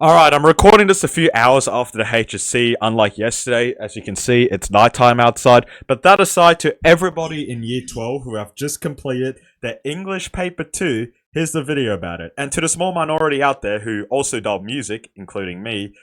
Alright, I'm recording this a few hours after the HSC, unlike yesterday. As you can see, it's nighttime outside. But that aside, to everybody in Year 12 who have just completed their English Paper 2, here's the video about it. And to the small minority out there who also dub music, including me,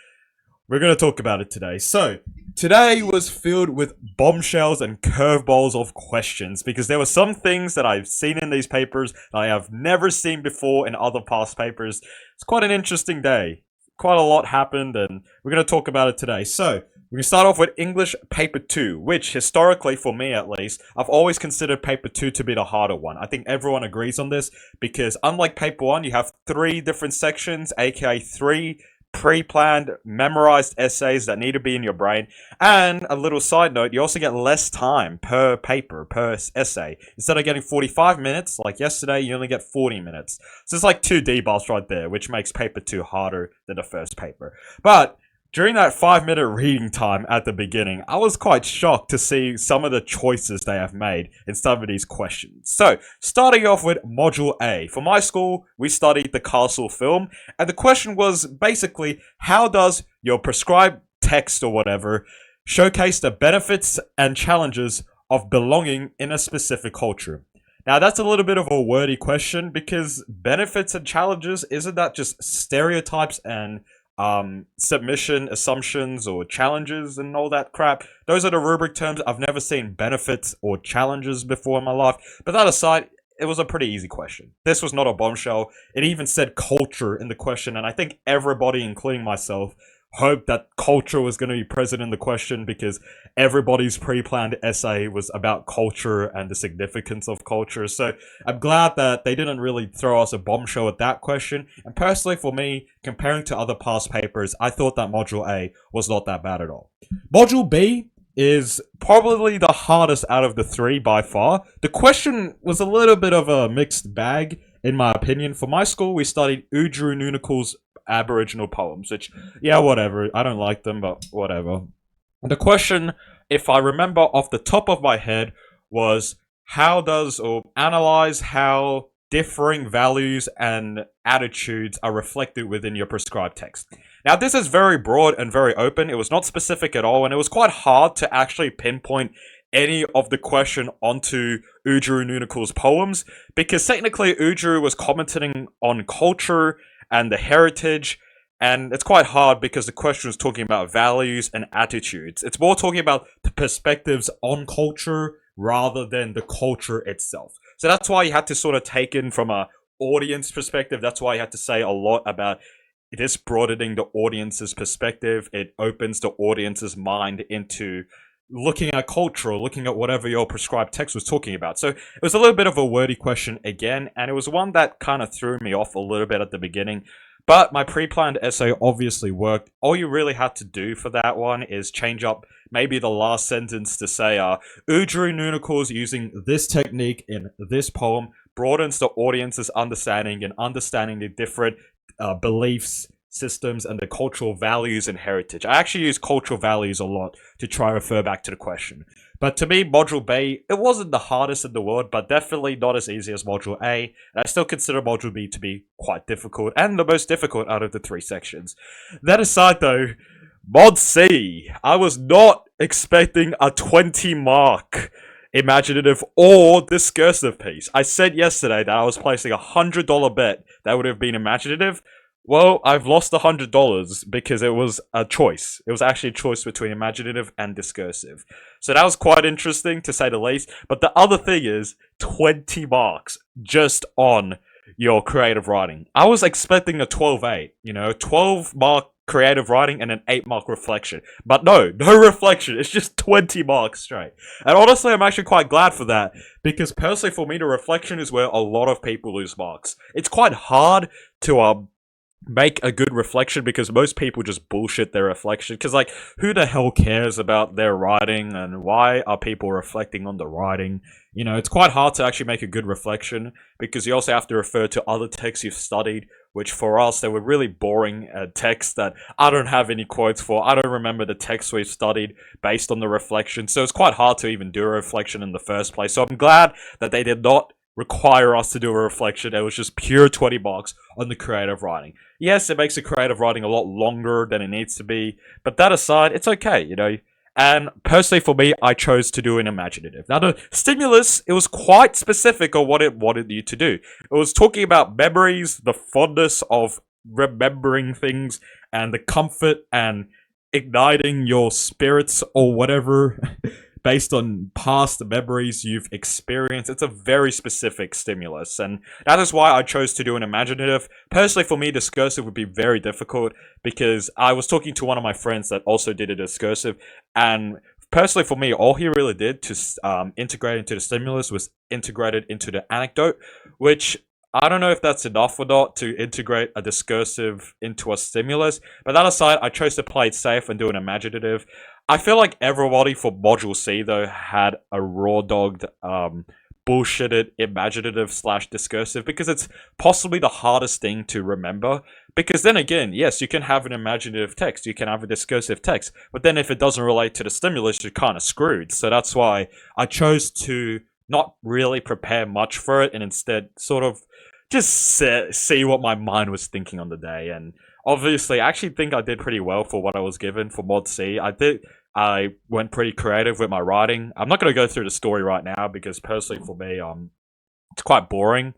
we're going to talk about it today. So, today was filled with bombshells and curveballs of questions because there were some things that I've seen in these papers that I have never seen before in other past papers. It's quite an interesting day. Quite a lot happened, and we're going to talk about it today. So, we're going to start off with English Paper 2, which historically, for me at least, I've always considered Paper 2 to be the harder one. I think everyone agrees on this, because unlike Paper 1, you have 3 different sections, aka 3 pre-planned, memorized essays that need to be in your brain. And a little side note, you also get less time per paper, per essay. Instead of getting 45 minutes, like yesterday, you only get 40 minutes. So it's like 2 debuffs right there, which makes paper 2 harder than the first paper. But during that 5-minute reading time at the beginning, I was quite shocked to see some of the choices they have made in some of these questions. So, starting off with Module A. For my school, we studied the Castle film, and the question was basically, how does your prescribed text or whatever showcase the benefits and challenges of belonging in a specific culture? Now, that's a little bit of a wordy question because benefits and challenges, isn't that just stereotypes and submission assumptions or challenges and all that crap? Those are the rubric terms. I've never seen benefits or challenges before in my life. But that aside, it was a pretty easy question. This was not a bombshell. It even said culture in the question, and I think everybody, including myself, hoped that culture was going to be present in the question because everybody's pre-planned essay was about culture and the significance of culture. So I'm glad that they didn't really throw us a bombshell at that question. And personally, for me, comparing to other past papers, I thought that Module A was not that bad at all. Module B is probably the hardest out of the 3 by far. The question was a little bit of a mixed bag, in my opinion. For my school, we studied Udru Nunakul's Aboriginal poems, which, yeah, whatever. I don't like them, but whatever. The question, if I remember off the top of my head, was analyze how differing values and attitudes are reflected within your prescribed text. Now, this is very broad and very open. It was not specific at all, and it was quite hard to actually pinpoint any of the question onto Udru Nunakul's poems, because technically Udru was commenting on culture and the heritage, and it's quite hard because the question is talking about values and attitudes. It's more talking about the perspectives on culture rather than the culture itself. So that's why you had to sort of take in from a audience perspective. That's why you had to say a lot about it is broadening the audience's perspective. It opens the audience's mind into looking at culture or looking at whatever your prescribed text was talking about. So it was a little bit of a wordy question again, and it was one that kind of threw me off a little bit at the beginning. But my pre-planned essay obviously worked. All you really had to do for that one is change up maybe the last sentence to say, Udru Nunakul's using this technique in this poem broadens the audience's understanding and understanding the different beliefs, systems, and the cultural values and heritage. I actually use cultural values a lot to try and refer back to the question. But to me, Module B, it wasn't the hardest in the world, but definitely not as easy as Module A. And I still consider Module B to be quite difficult, and the most difficult out of the 3 sections. That aside though, Mod C, I was not expecting a 20-mark imaginative or discursive piece. I said yesterday that I was placing a $100 bet that would have been imaginative. Well, I've lost $100 because it was a choice. It was actually a choice between imaginative and discursive. So that was quite interesting, to say the least. But the other thing is 20 marks just on your creative writing. I was expecting a 12-8, 12-mark creative writing and an 8-mark reflection. But no reflection. It's just 20 marks straight. And honestly, I'm actually quite glad for that, because personally for me, the reflection is where a lot of people lose marks. It's quite hard to make a good reflection because most people just bullshit their reflection, because like, who the hell cares about their writing and why are people reflecting on the writing? It's quite hard to actually make a good reflection because you also have to refer to other texts you've studied, which for us, they were really boring texts that I don't have any quotes for. I don't remember the texts we've studied based on the reflection, so it's quite hard to even do a reflection in the first place. So I'm glad that they did not require us to do a reflection. It was just pure 20 marks on the creative writing. Yes, it makes the creative writing a lot longer than it needs to be, but that aside, it's okay, you know. And personally, for me, I chose to do an imaginative. Now, the stimulus, it was quite specific on what it wanted you to do. It was talking about memories, the fondness of remembering things, and the comfort and igniting your spirits or whatever based on past memories you've experienced. It's a very specific stimulus, and that is why I chose to do an imaginative. Personally, for me, discursive would be very difficult because I was talking to one of my friends that also did a discursive, and personally for me, all he really did to integrate into the stimulus was integrated into the anecdote, which I don't know if that's enough or not to integrate a discursive into a stimulus, but that aside, I chose to play it safe and do an imaginative. I feel like everybody for Module C, though, had a raw-dogged, bullshitted imaginative slash discursive because it's possibly the hardest thing to remember. Because then again, yes, you can have an imaginative text, you can have a discursive text, but then if it doesn't relate to the stimulus, you're kind of screwed. So that's why I chose to not really prepare much for it and instead sort of just see what my mind was thinking on the day. And obviously, I actually think I did pretty well for what I was given for Mod C. I went pretty creative with my writing. I'm not going to go through the story right now because personally for me, it's quite boring.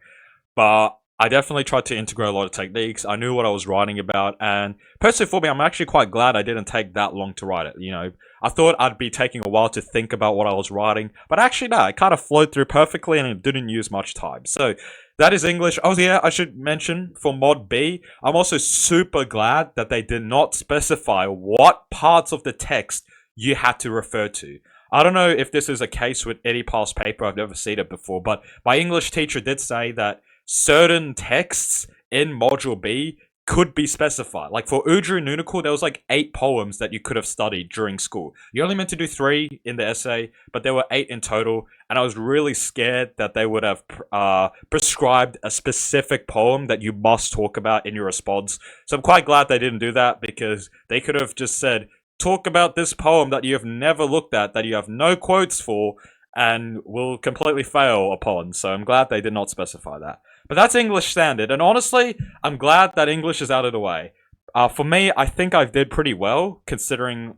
But I definitely tried to integrate a lot of techniques. I knew what I was writing about, and personally for me, I'm actually quite glad I didn't take that long to write it. You know, I thought I'd be taking a while to think about what I was writing, but actually no, it kind of flowed through perfectly and it didn't use much time. So that is English. Oh yeah, I should mention for Mod B, I'm also super glad that they did not specify what parts of the text you had to refer to. I don't know if this is a case with any past paper, I've never seen it before, but my English teacher did say that certain texts in Module B could be specified. Like for Udru Nunakul, there was like 8 poems that you could have studied during school. You only meant to do 3 in the essay, but there were 8 in total, and I was really scared that they would have prescribed a specific poem that you must talk about in your response. So I'm quite glad they didn't do that because they could have just said, talk about this poem that you have never looked at, that you have no quotes for, and will completely fail upon. So I'm glad they did not specify that. But that's English standard, and honestly, I'm glad that English is out of the way. For me, I think I did pretty well, considering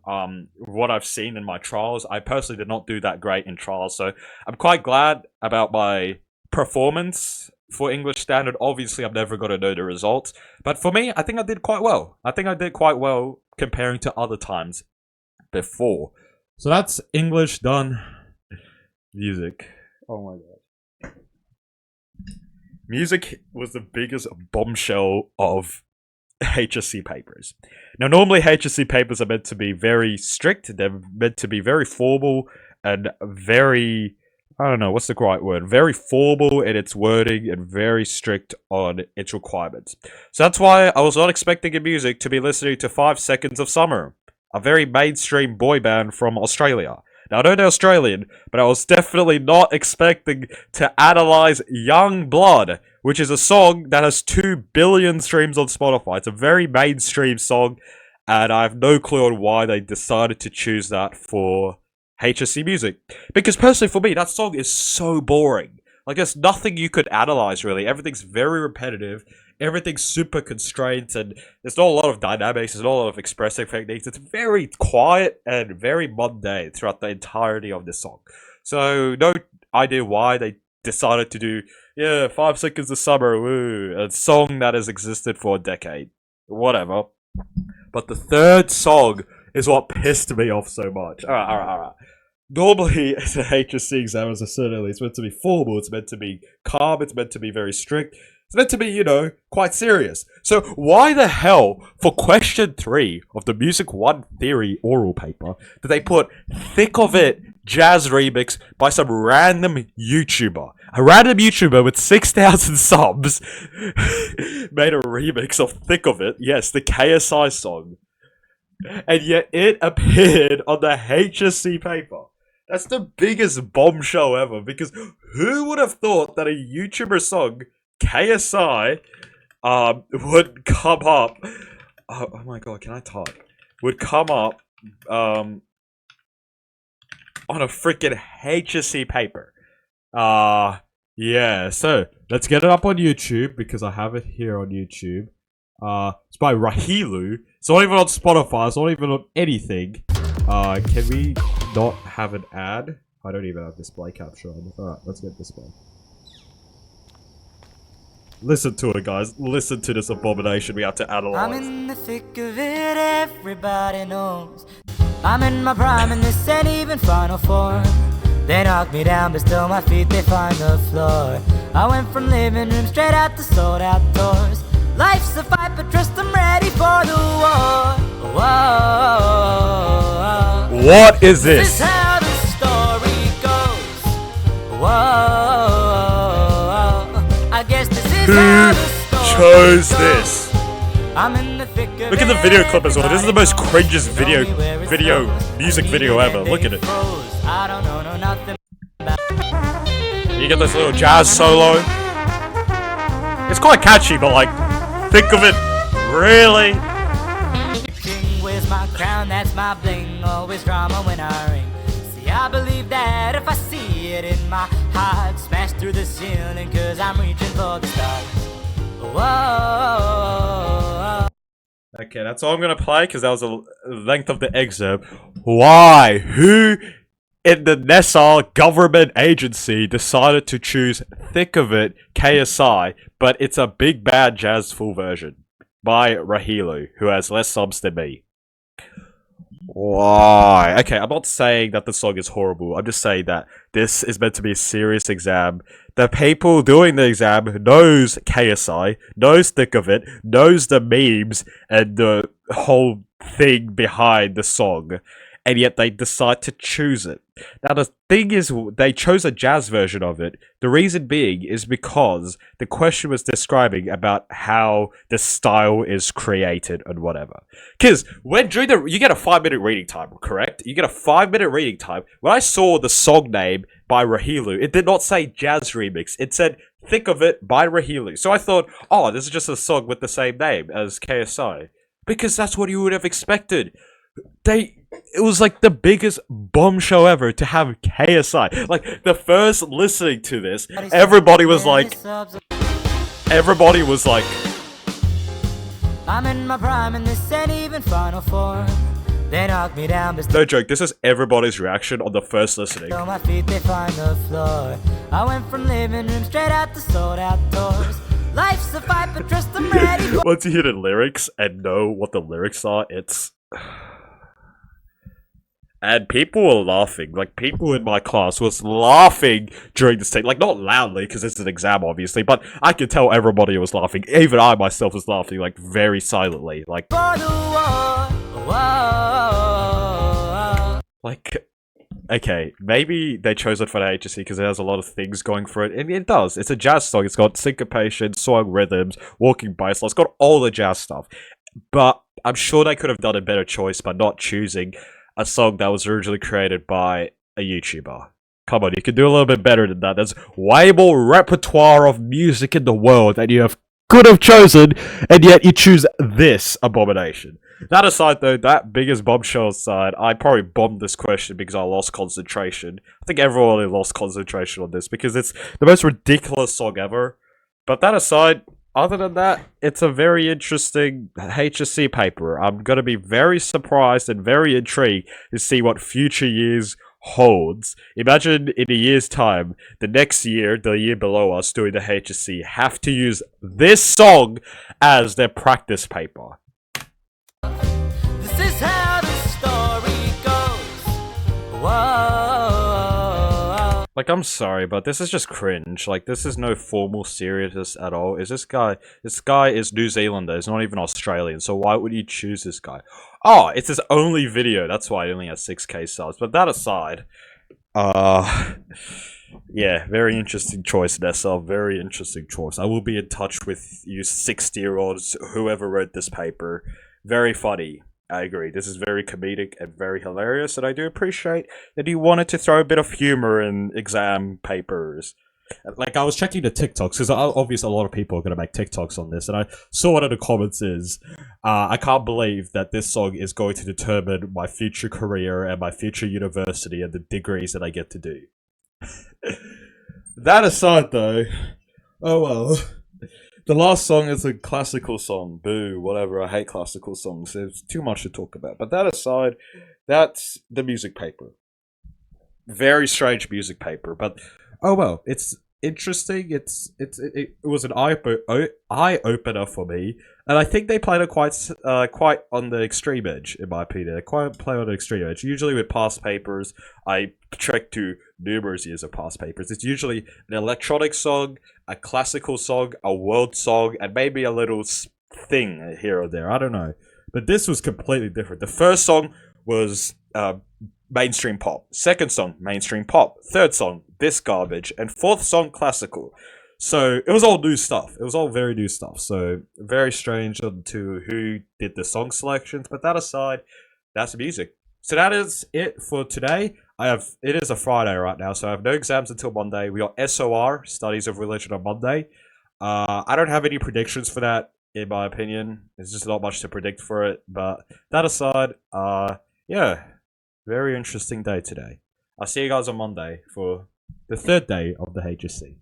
what I've seen in my trials. I personally did not do that great in trials, so I'm quite glad about my performance for English standard. Obviously, I'm never going to know the results, but for me, I think I did quite well. I think I did quite well comparing to other times before. So that's English done. Music. Oh my god. Music was the biggest bombshell of HSC papers. Now, normally HSC papers are meant to be very strict. They're meant to be very formal and very, I don't know, what's the right word? Very formal in its wording and very strict on its requirements. So that's why I was not expecting in music to be listening to 5 Seconds of Summer, a very mainstream boy band from Australia. Now, I know they're Australian, but I was definitely not expecting to analyze Young Blood, which is a song that has 2 billion streams on Spotify. It's a very mainstream song, and I have no clue on why they decided to choose that for HSC music. Because personally, for me, that song is so boring. Like, there's nothing you could analyze, really. Everything's very repetitive. Everything's super constrained, and there's not a lot of dynamics, there's not a lot of expressive techniques. It's very quiet and very mundane throughout the entirety of this song. So, no idea why they decided to do, 5 Seconds of Summer, woo, a song that has existed for a decade. Whatever. But the third song is what pissed me off so much. Alright. Normally, as a HSC exam, as I said earlier, it's meant to be formal, it's meant to be calm, it's meant to be very strict. It's meant to be, quite serious. So why the hell, for question 3 of the Music 1 Theory oral paper, did they put Thick of It jazz remix by some random YouTuber? A random YouTuber with 6,000 subs made a remix of Thick of It, yes, the KSI song. And yet it appeared on the HSC paper. That's the biggest bombshell ever, because who would have thought that a YouTuber song KSI would come up. Oh my god, can I type? Would come up on a freaking HSC paper. Yeah, so let's get it up on YouTube because I have it here on YouTube. It's by Rahilu. It's not even on Spotify. It's not even on anything. Can we not have an ad? I don't even have display capture on. Alright, let's get display. Listen to it, guys. Listen to this abomination we have to analyze. I'm in the thick of it, everybody knows. I'm in my prime and this ain't even final form. They knock me down, but still my feet, they find the floor. I went from living room straight out to sold outdoors. Life's a fight, but trust I'm ready for the war. Whoa. What is this? This is how the story goes. Whoa. I guess this is how the story chose goes. this? I'm in the thick of Look at the video clip as well. This is the most cringiest music video ever. Look at it. I don't know nothing. You get this little jazz solo. It's quite catchy, but like, think of it, really? King, where's my crown? That's my bling. Always drama when I ring. See, I believe that if I see it in my heart, smash through the ceiling, cause I'm reaching for the stars. Whoa. Okay, that's all I'm gonna play because that was the length of the excerpt. Why? Who in the Nassau government agency decided to choose Thick of It KSI, but it's a big bad jazz full version by Rahilu, who has less subs than me? Why? Okay, I'm not saying that the song is horrible. I'm just saying that this is meant to be a serious exam. The people doing the exam knows KSI, knows Thick of It, knows the memes and the whole thing behind the song, and yet they decide to choose it. Now the thing is, they chose a jazz version of it. The reason being is because the question was describing about how the style is created and whatever. Because you get a 5-minute reading time, correct? You get a 5-minute reading time. When I saw the song name by Rahilu, it did not say jazz remix. It said Thick of It by Rahilu. So I thought, oh, this is just a song with the same name as KSI. Because that's what you would have expected. It was like the biggest bombshell ever to have KSI. Like, the first listening to this, everybody was like, I'm in my prime and this ain't even final form. They knock me down, but no joke, this is everybody's reaction on the first listening. still my feet, they find the floor. I went from living room straight out to sold outdoors. Life's a fight, but trust I'm ready for. Once you hear the lyrics and know what the lyrics are, it's... And people were laughing. Like, people in my class was laughing during this thing. Like, not loudly, because this is an exam, obviously, but I could tell everybody was laughing. Even I myself was laughing, like, very silently. Like, okay, maybe they chose it for the HSC because it has a lot of things going for it. And it does. It's a jazz song. It's got syncopation, song rhythms, walking bass. It's got all the jazz stuff. But I'm sure they could have done a better choice by not choosing a song that was originally created by a YouTuber. Come on, you can do a little bit better than that. There's way more repertoire of music in the world that you could have chosen, and yet you choose this abomination. That aside though, that biggest bombshell aside, I probably bombed this question because I lost concentration. I think everyone lost concentration on this because it's the most ridiculous song ever. But that aside, other than that, it's a very interesting HSC paper. I'm going to be very surprised and very intrigued to see what future years holds. Imagine in a year's time, the next year, the year below us doing the HSC, have to use this song as their practice paper. This is how the story goes. Whoa. Like, I'm sorry, but this is just cringe. Like, this is no formal seriousness at all. This guy is New Zealander, he's not even Australian, so why would you choose this guy? Oh, it's his only video, that's why he only has 6k subs. But that aside, yeah, very interesting choice, Nessa, very interesting choice. I will be in touch with you 60-year-olds, whoever wrote this paper. Very funny. I agree. This is very comedic and very hilarious, and I do appreciate that you wanted to throw a bit of humor in exam papers. Like, I was checking the TikToks, because obviously a lot of people are going to make TikToks on this, and I saw one of the comments is, I can't believe that this song is going to determine my future career and my future university and the degrees that I get to do. That aside, though, oh well. The last song is a classical song. Boo, whatever. I hate classical songs. There's too much to talk about. But that aside, that's the music paper. Very strange music paper, but oh well. It's interesting. It was an eye opener for me, and I think they played it quite on the extreme edge, in my opinion. They quite play on the extreme edge. Usually with past papers, I trek to numerous years of past papers. It's usually an electronic song, a classical song, a world song, and maybe a little thing here or there. I don't know, but this was completely different. The first song was mainstream pop. Second song, mainstream pop. Third song, this garbage. And fourth song, classical. So it was all new stuff. It was all very new stuff. So very strange to who did the song selections. But that aside, that's the music. So that is it for today. It is a Friday right now, so I have no exams until Monday. We got SOR, Studies of Religion, on Monday. I don't have any predictions for that, in my opinion. There's just not much to predict for it. But that aside, yeah. Very interesting day today. I'll see you guys on Monday for the third day of the HSC.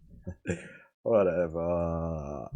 Whatever.